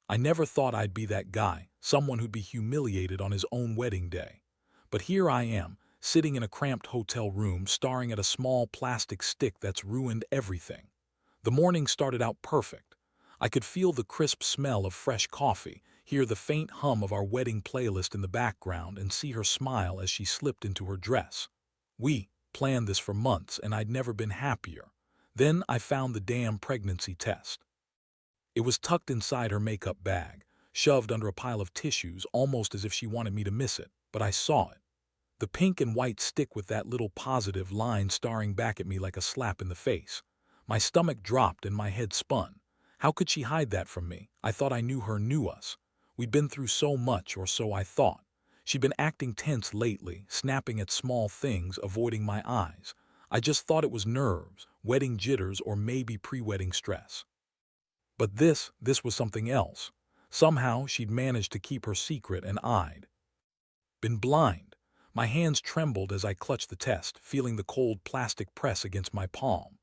I never thought I'd be that guy, someone who'd be humiliated on his own wedding day. But here I am, sitting in a cramped hotel room staring at a small plastic stick that's ruined everything. The morning started out perfect. I could feel the crisp smell of fresh coffee, hear the faint hum of our wedding playlist in the background, and see her smile as she slipped into her dress. We planned this for months, and I'd never been happier. Then I found the damn pregnancy test. It was tucked inside her makeup bag, shoved under a pile of tissues, almost as if she wanted me to miss it, but I saw it. The pink and white stick with that little positive line staring back at me like a slap in the face. My stomach dropped and my head spun. How could she hide that from me? I thought I knew her, knew us. We'd been through so much, or so I thought. She'd been acting tense lately, snapping at small things, avoiding my eyes. I just thought it was nerves, wedding jitters, or maybe pre-wedding stress. But this was something else. Somehow she'd managed to keep her secret, and I'd been blind. My hands trembled as I clutched the test, feeling the cold plastic press against my palm.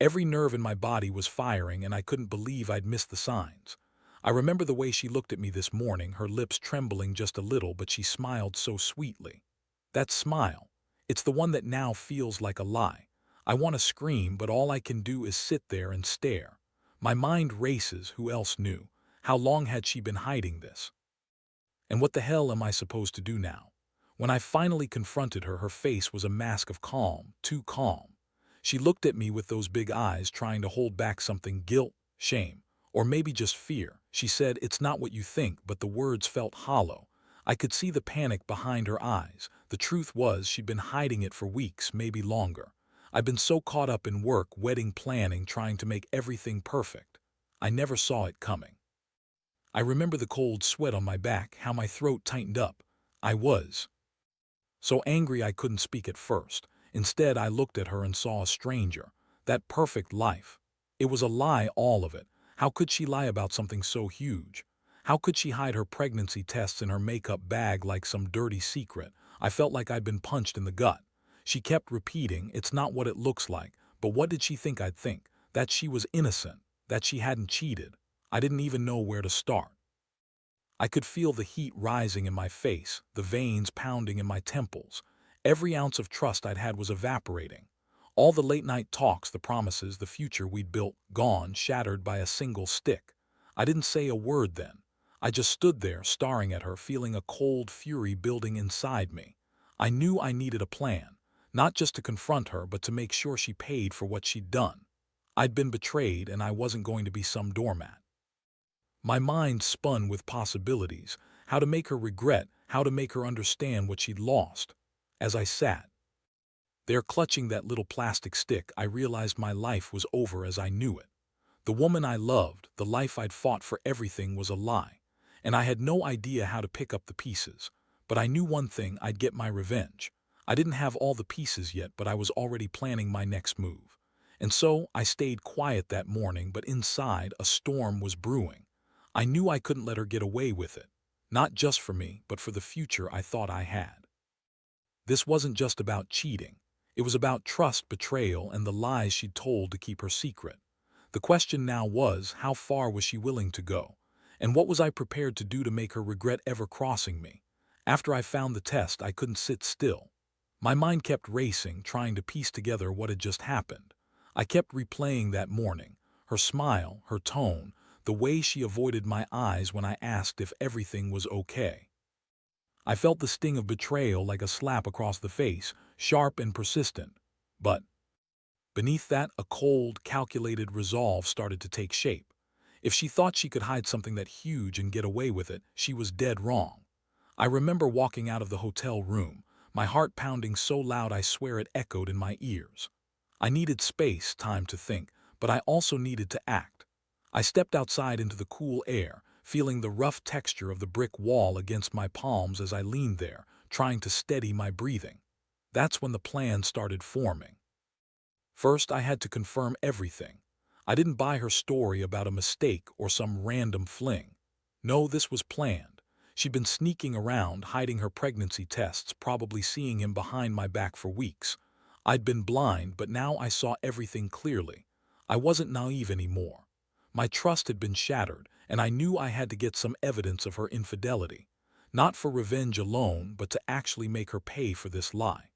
Every nerve in my body was firing, and I couldn't believe I'd missed the signs. I remember the way she looked at me this morning, her lips trembling just a little, but she smiled so sweetly. That smile, it's the one that now feels like a lie. I want to scream, but all I can do is sit there and stare. My mind races. Who else knew? How long had she been hiding this? And what the hell am I supposed to do now? When I finally confronted her, her face was a mask of calm, too calm. She looked at me with those big eyes, trying to hold back something: guilt, shame, or maybe just fear. She said, "It's not what you think," but the words felt hollow. I could see the panic behind her eyes. The truth was, she'd been hiding it for weeks, maybe longer. I'd been so caught up in work, wedding planning, trying to make everything perfect. I never saw it coming. I remember the cold sweat on my back, how my throat tightened up. I was so angry I couldn't speak at first. Instead, I looked at her and saw a stranger. That perfect life. It was a lie, all of it. How could she lie about something so huge? How could she hide her pregnancy tests in her makeup bag like some dirty secret? I felt like I'd been punched in the gut. She kept repeating, "It's not what it looks like." But what did she think I'd think? That she was innocent, that she hadn't cheated. I didn't even know where to start. I could feel the heat rising in my face, the veins pounding in my temples. Every ounce of trust I'd had was evaporating. All the late-night talks, the promises, the future we'd built, gone, shattered by a single stick. I didn't say a word then. I just stood there, staring at her, feeling a cold fury building inside me. I knew I needed a plan, not just to confront her, but to make sure she paid for what she'd done. I'd been betrayed, and I wasn't going to be some doormat. My mind spun with possibilities: how to make her regret, how to make her understand what she'd lost. As I sat there clutching that little plastic stick, I realized my life was over as I knew it. The woman I loved, the life I'd fought for, everything was a lie. And I had no idea how to pick up the pieces. But I knew one thing: I'd get my revenge. I didn't have all the pieces yet, but I was already planning my next move. And so I stayed quiet that morning, but inside a storm was brewing. I knew I couldn't let her get away with it. Not just for me, but for the future I thought I had. This wasn't just about cheating. It was about trust, betrayal, and the lies she'd told to keep her secret. The question now was, how far was she willing to go? And what was I prepared to do to make her regret ever crossing me? After I found the test, I couldn't sit still. My mind kept racing, trying to piece together what had just happened. I kept replaying that morning, her smile, her tone, the way she avoided my eyes when I asked if everything was okay. I felt the sting of betrayal like a slap across the face, sharp and persistent. But beneath that, a cold, calculated resolve started to take shape. If she thought she could hide something that huge and get away with it, she was dead wrong. I remember walking out of the hotel room, my heart pounding so loud I swear it echoed in my ears. I needed space, time to think, but I also needed to act. I stepped outside into the cool air, feeling the rough texture of the brick wall against my palms as I leaned there, trying to steady my breathing. That's when the plan started forming. First, I had to confirm everything. I didn't buy her story about a mistake or some random fling. No, this was planned. She'd been sneaking around, hiding her pregnancy tests, probably seeing him behind my back for weeks. I'd been blind, but now I saw everything clearly. I wasn't naive anymore. My trust had been shattered, and I knew I had to get some evidence of her infidelity, not for revenge alone, but to actually make her pay for this lie.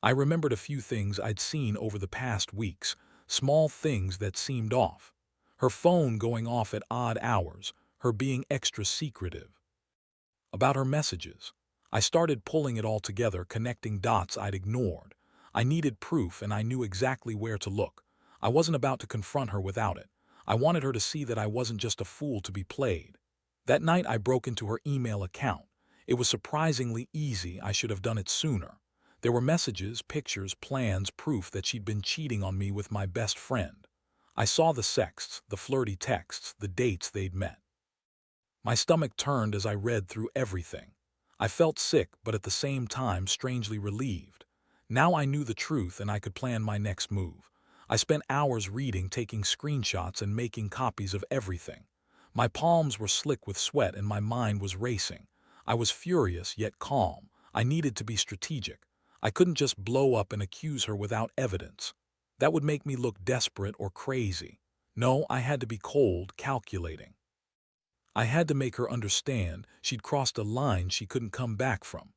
I remembered a few things I'd seen over the past weeks, small things that seemed off. Her phone going off at odd hours, her being extra secretive about her messages. I started pulling it all together, connecting dots I'd ignored. I needed proof, and I knew exactly where to look. I wasn't about to confront her without it. I wanted her to see that I wasn't just a fool to be played. That night I broke into her email account. It was surprisingly easy. I should have done it sooner. There were messages, pictures, plans, proof that she'd been cheating on me with my best friend. I saw the sexts, the flirty texts, the dates they'd met. My stomach turned as I read through everything. I felt sick, but at the same time strangely relieved. Now I knew the truth, and I could plan my next move. I spent hours reading, taking screenshots, and making copies of everything. My palms were slick with sweat and my mind was racing. I was furious yet calm. I needed to be strategic. I couldn't just blow up and accuse her without evidence. That would make me look desperate or crazy. No, I had to be cold, calculating. I had to make her understand she'd crossed a line she couldn't come back from.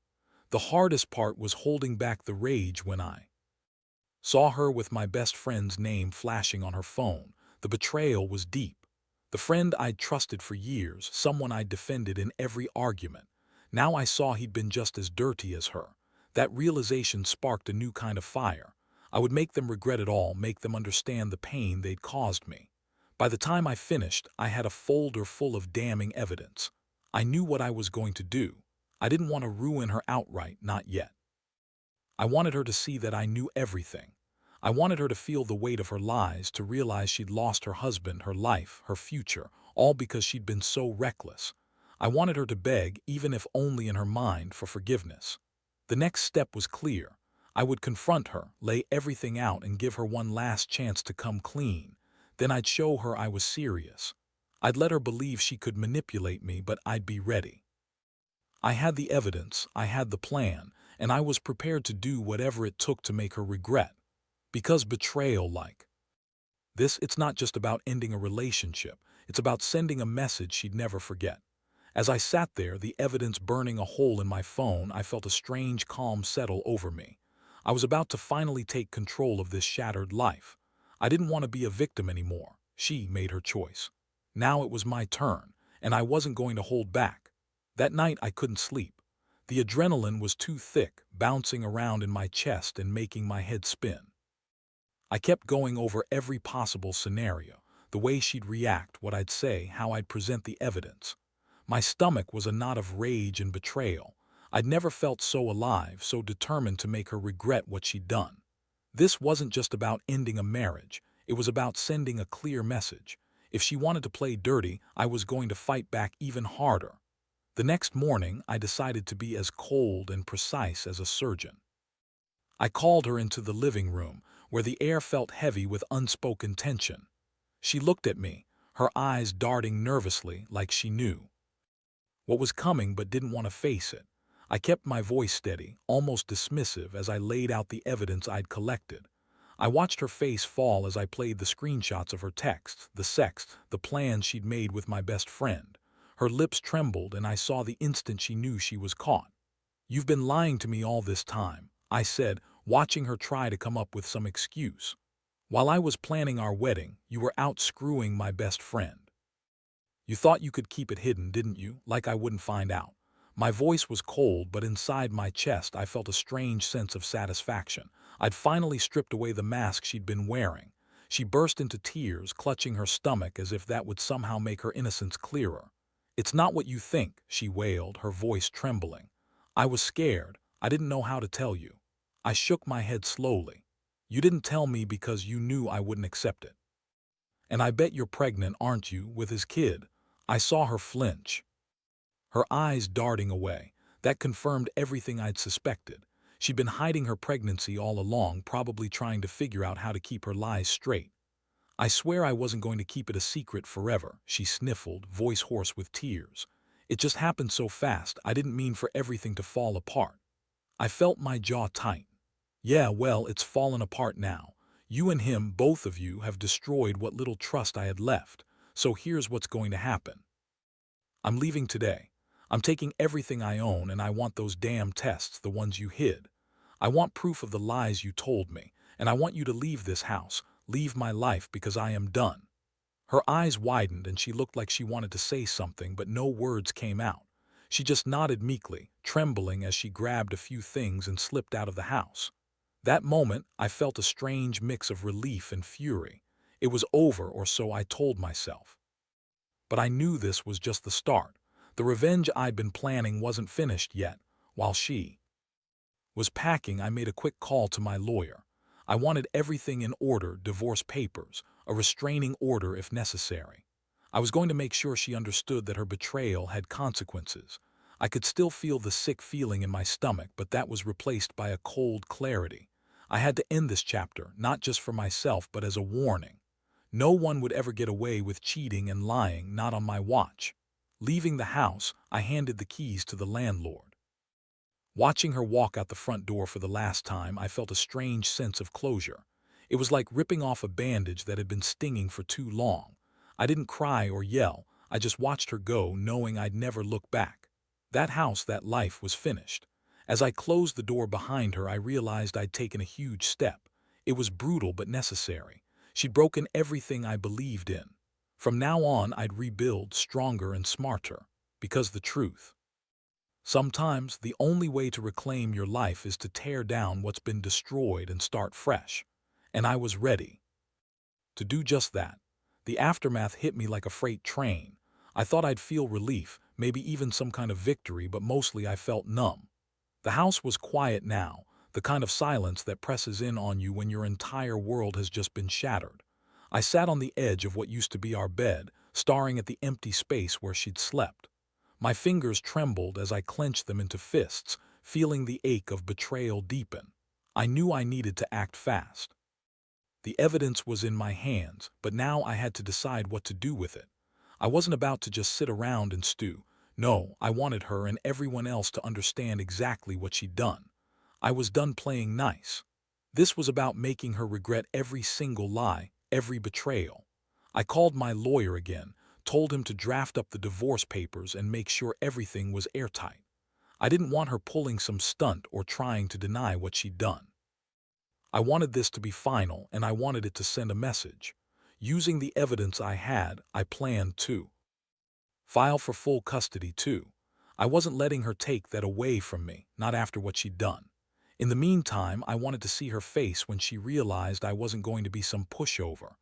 The hardest part was holding back the rage when I saw her with my best friend's name flashing on her phone. The betrayal was deep. The friend I'd trusted for years, someone I'd defended in every argument. Now I saw he'd been just as dirty as her. That realization sparked a new kind of fire. I would make them regret it all, make them understand the pain they'd caused me. By the time I finished, I had a folder full of damning evidence. I knew what I was going to do. I didn't want to ruin her outright, not yet. I wanted her to see that I knew everything. I wanted her to feel the weight of her lies, to realize she'd lost her husband, her life, her future, all because she'd been so reckless. I wanted her to beg, even if only in her mind, for forgiveness. The next step was clear. I would confront her, lay everything out, and give her one last chance to come clean. Then I'd show her I was serious. I'd let her believe she could manipulate me, but I'd be ready. I had the evidence, I had the plan, and I was prepared to do whatever it took to make her regret. Because betrayal like this, it's not just about ending a relationship, it's about sending a message she'd never forget. As I sat there, the evidence burning a hole in my phone, I felt a strange calm settle over me. I was about to finally take control of this shattered life. I didn't want to be a victim anymore. She made her choice. Now it was my turn, and I wasn't going to hold back. That night I couldn't sleep. The adrenaline was too thick, bouncing around in my chest and making my head spin. I kept going over every possible scenario, the way she'd react, what I'd say, how I'd present the evidence. My stomach was a knot of rage and betrayal. I'd never felt so alive, so determined to make her regret what she'd done. This wasn't just about ending a marriage, it was about sending a clear message. If she wanted to play dirty, I was going to fight back even harder. The next morning, I decided to be as cold and precise as a surgeon. I called her into the living room, where the air felt heavy with unspoken tension. She looked at me, her eyes darting nervously like she knew what was coming but didn't want to face it. I kept my voice steady, almost dismissive, as I laid out the evidence I'd collected. I watched her face fall as I played the screenshots of her texts, the sex, the plans she'd made with my best friend. Her lips trembled, and I saw the instant she knew she was caught. "You've been lying to me all this time," I said, watching her try to come up with some excuse. "While I was planning our wedding, you were out screwing my best friend. You thought you could keep it hidden, didn't you, like I wouldn't find out?" My voice was cold, but inside my chest I felt a strange sense of satisfaction. I'd finally stripped away the mask she'd been wearing. She burst into tears, clutching her stomach as if that would somehow make her innocence clearer. "It's not what you think," she wailed, her voice trembling. "I was scared. I didn't know how to tell you." I shook my head slowly. "You didn't tell me because you knew I wouldn't accept it. And I bet you're pregnant, aren't you, with his kid?" I saw her flinch, her eyes darting away. That confirmed everything I'd suspected. She'd been hiding her pregnancy all along, probably trying to figure out how to keep her lies straight. "I swear I wasn't going to keep it a secret forever," she sniffled, voice hoarse with tears. "It just happened so fast, I didn't mean for everything to fall apart." I felt my jaw tighten. "Yeah, well, it's fallen apart now. You and him, both of you, have destroyed what little trust I had left. So here's what's going to happen. I'm leaving today. I'm taking everything I own, and I want those damn tests, the ones you hid. I want proof of the lies you told me, and I want you to leave this house, leave my life, because I am done." Her eyes widened and she looked like she wanted to say something, but no words came out. She just nodded meekly, trembling as she grabbed a few things and slipped out of the house. That moment, I felt a strange mix of relief and fury. It was over, or so I told myself. But I knew this was just the start. The revenge I'd been planning wasn't finished yet. While she was packing, I made a quick call to my lawyer. I wanted everything in order: divorce papers, a restraining order if necessary. I was going to make sure she understood that her betrayal had consequences. I could still feel the sick feeling in my stomach, but that was replaced by a cold clarity. I had to end this chapter, not just for myself, but as a warning. No one would ever get away with cheating and lying, not on my watch. Leaving the house, I handed the keys to the landlord. Watching her walk out the front door for the last time, I felt a strange sense of closure. It was like ripping off a bandage that had been stinging for too long. I didn't cry or yell. I just watched her go, knowing I'd never look back. That house, that life, was finished. As I closed the door behind her, I realized I'd taken a huge step. It was brutal but necessary. She'd broken everything I believed in. From now on, I'd rebuild stronger and smarter. Because the truth: sometimes the only way to reclaim your life is to tear down what's been destroyed and start fresh. And I was ready to do just that. The aftermath hit me like a freight train. I thought I'd feel relief, maybe even some kind of victory, but mostly I felt numb. The house was quiet now, the kind of silence that presses in on you when your entire world has just been shattered. I sat on the edge of what used to be our bed, staring at the empty space where she'd slept. My fingers trembled as I clenched them into fists, feeling the ache of betrayal deepen. I knew I needed to act fast. The evidence was in my hands, but now I had to decide what to do with it. I wasn't about to just sit around and stew. No, I wanted her and everyone else to understand exactly what she'd done. I was done playing nice. This was about making her regret every single lie, every betrayal. I called my lawyer again, told him to draft up the divorce papers and make sure everything was airtight. I didn't want her pulling some stunt or trying to deny what she'd done. I wanted this to be final, and I wanted it to send a message. Using the evidence I had, I planned to file for full custody too. I wasn't letting her take that away from me, not after what she'd done. In the meantime, I wanted to see her face when she realized I wasn't going to be some pushover.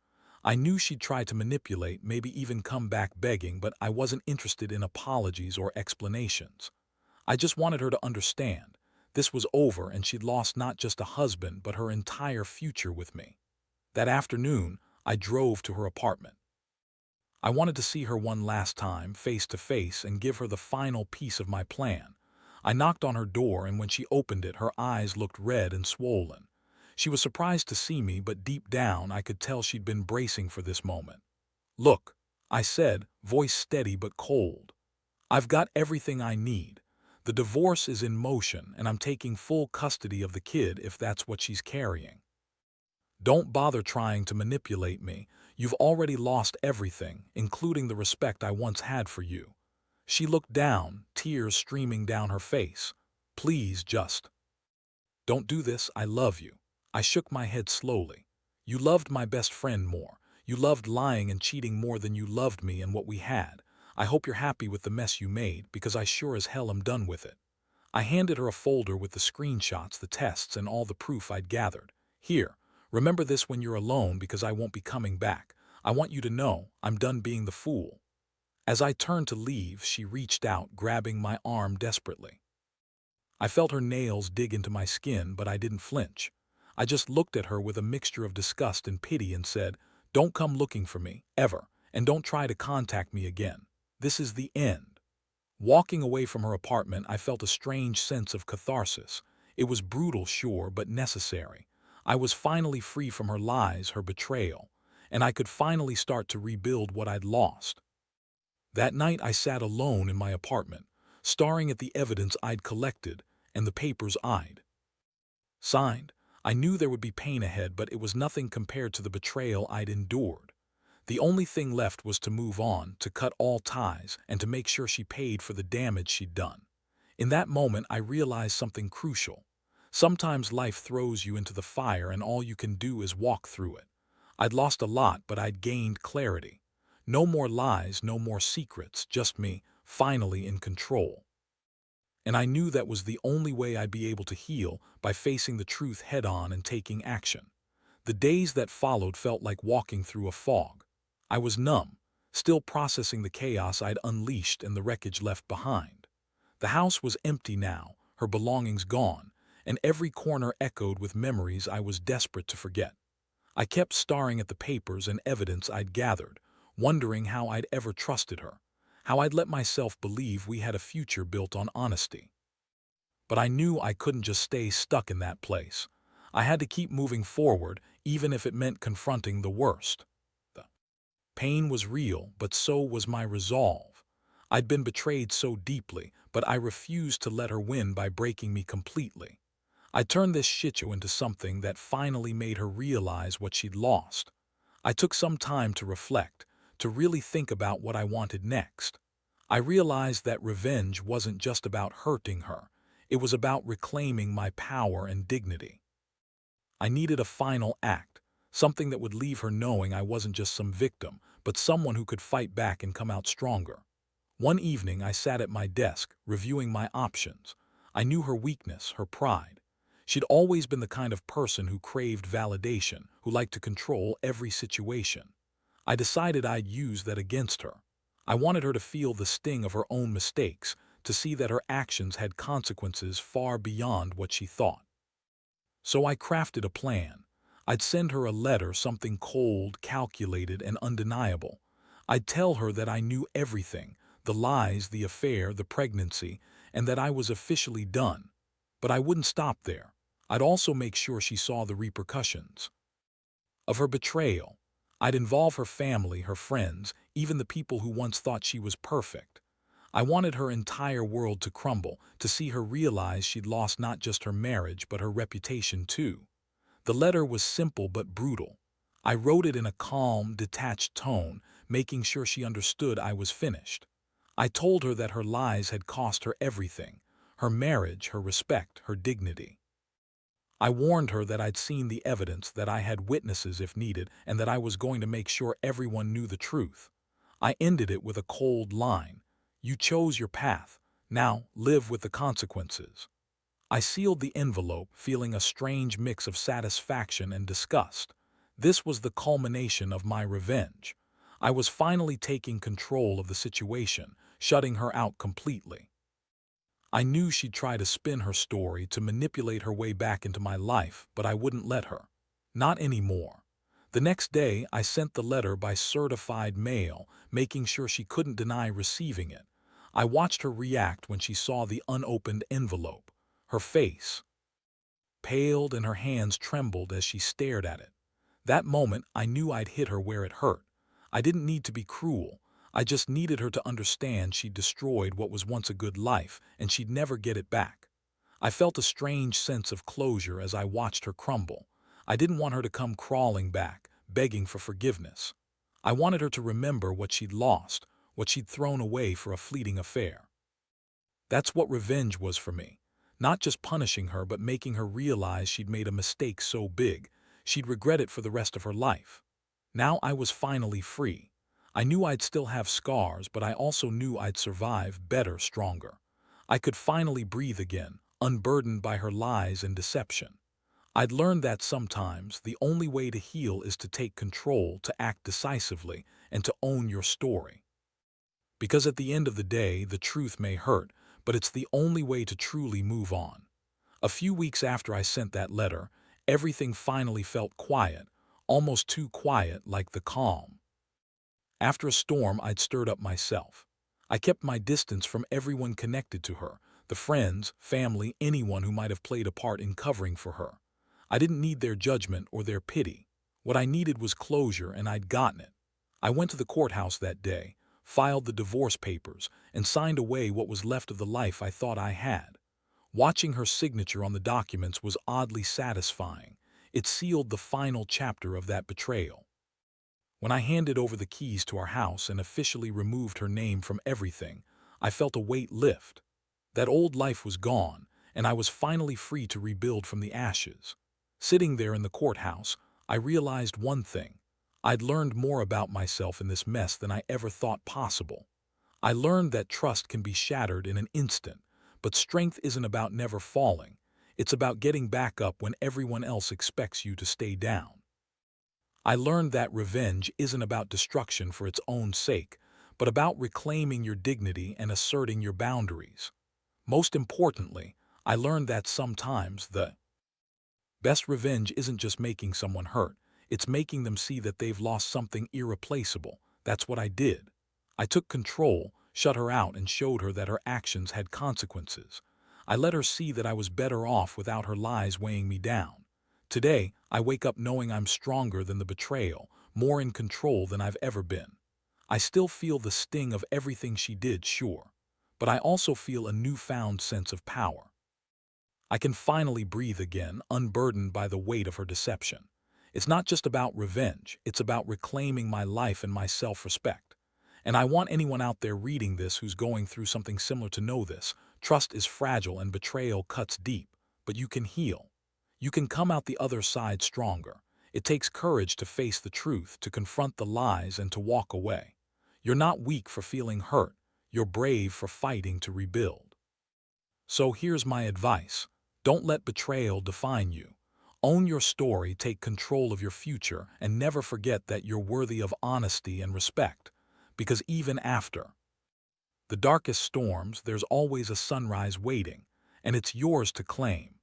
I knew she'd try to manipulate, maybe even come back begging, but I wasn't interested in apologies or explanations. I just wanted her to understand. This was over, and she'd lost not just a husband, but her entire future with me. That afternoon, I drove to her apartment. I wanted to see her one last time, face to face, and give her the final piece of my plan. I knocked on her door, and when she opened it, her eyes looked red and swollen. She was surprised to see me, but deep down I could tell she'd been bracing for this moment. "Look," I said, voice steady but cold. "I've got everything I need. The divorce is in motion, and I'm taking full custody of the kid if that's what she's carrying. Don't bother trying to manipulate me. You've already lost everything, including the respect I once had for you." She looked down, tears streaming down her face. "Please, just don't do this. I love you." I shook my head slowly. "You loved my best friend more. You loved lying and cheating more than you loved me and what we had. I hope you're happy with the mess you made, because I sure as hell am done with it." I handed her a folder with the screenshots, the tests, and all the proof I'd gathered. "Here, remember this when you're alone, because I won't be coming back. I want you to know I'm done being the fool." As I turned to leave, she reached out, grabbing my arm desperately. I felt her nails dig into my skin, but I didn't flinch. I just looked at her with a mixture of disgust and pity and said, "Don't come looking for me, ever, and don't try to contact me again. This is the end." Walking away from her apartment, I felt a strange sense of catharsis. It was brutal, sure, but necessary. I was finally free from her lies, her betrayal, and I could finally start to rebuild what I'd lost. That night I sat alone in my apartment, staring at the evidence I'd collected and the papers I'd signed. I knew there would be pain ahead, but it was nothing compared to the betrayal I'd endured. The only thing left was to move on, to cut all ties, and to make sure she paid for the damage she'd done. In that moment, I realized something crucial. Sometimes life throws you into the fire and all you can do is walk through it. I'd lost a lot, but I'd gained clarity. No more lies, no more secrets, just me, finally in control. And I knew that was the only way I'd be able to heal, by facing the truth head-on and taking action. The days that followed felt like walking through a fog. I was numb, still processing the chaos I'd unleashed and the wreckage left behind. The house was empty now, her belongings gone, and every corner echoed with memories I was desperate to forget. I kept staring at the papers and evidence I'd gathered, wondering how I'd ever trusted her, how I'd let myself believe we had a future built on honesty. But I knew I couldn't just stay stuck in that place. I had to keep moving forward, even if it meant confronting the worst. The pain was real, but so was my resolve. I'd been betrayed so deeply, but I refused to let her win by breaking me completely. I turned this shit show into something that finally made her realize what she'd lost. I took some time to reflect, to really think about what I wanted next. I realized that revenge wasn't just about hurting her. It was about reclaiming my power and dignity. I needed a final act, something that would leave her knowing I wasn't just some victim, but someone who could fight back and come out stronger. One evening, I sat at my desk, reviewing my options. I knew her weakness, her pride. She'd always been the kind of person who craved validation, who liked to control every situation. I decided I'd use that against her. I wanted her to feel the sting of her own mistakes, to see that her actions had consequences far beyond what she thought. So I crafted a plan. I'd send her a letter, something cold, calculated, and undeniable. I'd tell her that I knew everything, the lies, the affair, the pregnancy, and that I was officially done. But I wouldn't stop there. I'd also make sure she saw the repercussions of her betrayal. I'd involve her family, her friends, even the people who once thought she was perfect. I wanted her entire world to crumble, to see her realize she'd lost not just her marriage but her reputation too. The letter was simple but brutal. I wrote it in a calm, detached tone, making sure she understood I was finished. I told her that her lies had cost her everything: her marriage, her respect, her dignity. I warned her that I'd seen the evidence, that I had witnesses if needed, and that I was going to make sure everyone knew the truth. I ended it with a cold line: "You chose your path. Now live with the consequences." I sealed the envelope, feeling a strange mix of satisfaction and disgust. This was the culmination of my revenge. I was finally taking control of the situation, shutting her out completely. I knew she'd try to spin her story, to manipulate her way back into my life, but I wouldn't let her. Not anymore. The next day, I sent the letter by certified mail, making sure she couldn't deny receiving it. I watched her react when she saw the unopened envelope. Her face paled and her hands trembled as she stared at it. That moment, I knew I'd hit her where it hurt. I didn't need to be cruel. I just needed her to understand she'd destroyed what was once a good life, and she'd never get it back. I felt a strange sense of closure as I watched her crumble. I didn't want her to come crawling back, begging for forgiveness. I wanted her to remember what she'd lost, what she'd thrown away for a fleeting affair. That's what revenge was for me. Not just punishing her, but making her realize she'd made a mistake so big, she'd regret it for the rest of her life. Now I was finally free. I knew I'd still have scars, but I also knew I'd survive better, stronger. I could finally breathe again, unburdened by her lies and deception. I'd learned that sometimes the only way to heal is to take control, to act decisively, and to own your story. Because at the end of the day, the truth may hurt, but it's the only way to truly move on. A few weeks after I sent that letter, everything finally felt quiet, almost too quiet, like the calm after a storm I'd stirred up myself. I kept my distance from everyone connected to her, the friends, family, anyone who might have played a part in covering for her. I didn't need their judgment or their pity. What I needed was closure, and I'd gotten it. I went to the courthouse that day, filed the divorce papers, and signed away what was left of the life I thought I had. Watching her signature on the documents was oddly satisfying. It sealed the final chapter of that betrayal. When I handed over the keys to our house and officially removed her name from everything, I felt a weight lift. That old life was gone, and I was finally free to rebuild from the ashes. Sitting there in the courthouse, I realized one thing. I'd learned more about myself in this mess than I ever thought possible. I learned that trust can be shattered in an instant, but strength isn't about never falling. It's about getting back up when everyone else expects you to stay down. I learned that revenge isn't about destruction for its own sake, but about reclaiming your dignity and asserting your boundaries. Most importantly, I learned that sometimes the best revenge isn't just making someone hurt, it's making them see that they've lost something irreplaceable. That's what I did. I took control, shut her out, and showed her that her actions had consequences. I let her see that I was better off without her lies weighing me down. Today, I wake up knowing I'm stronger than the betrayal, more in control than I've ever been. I still feel the sting of everything she did, sure, but I also feel a newfound sense of power. I can finally breathe again, unburdened by the weight of her deception. It's not just about revenge, it's about reclaiming my life and my self-respect. And I want anyone out there reading this who's going through something similar to know this. Trust is fragile and betrayal cuts deep, but you can heal. You can come out the other side stronger. It takes courage to face the truth, to confront the lies, and to walk away. You're not weak for feeling hurt. You're brave for fighting to rebuild. So here's my advice. Don't let betrayal define you. Own your story, take control of your future, and never forget that you're worthy of honesty and respect. Because even after the darkest storms, there's always a sunrise waiting, and it's yours to claim.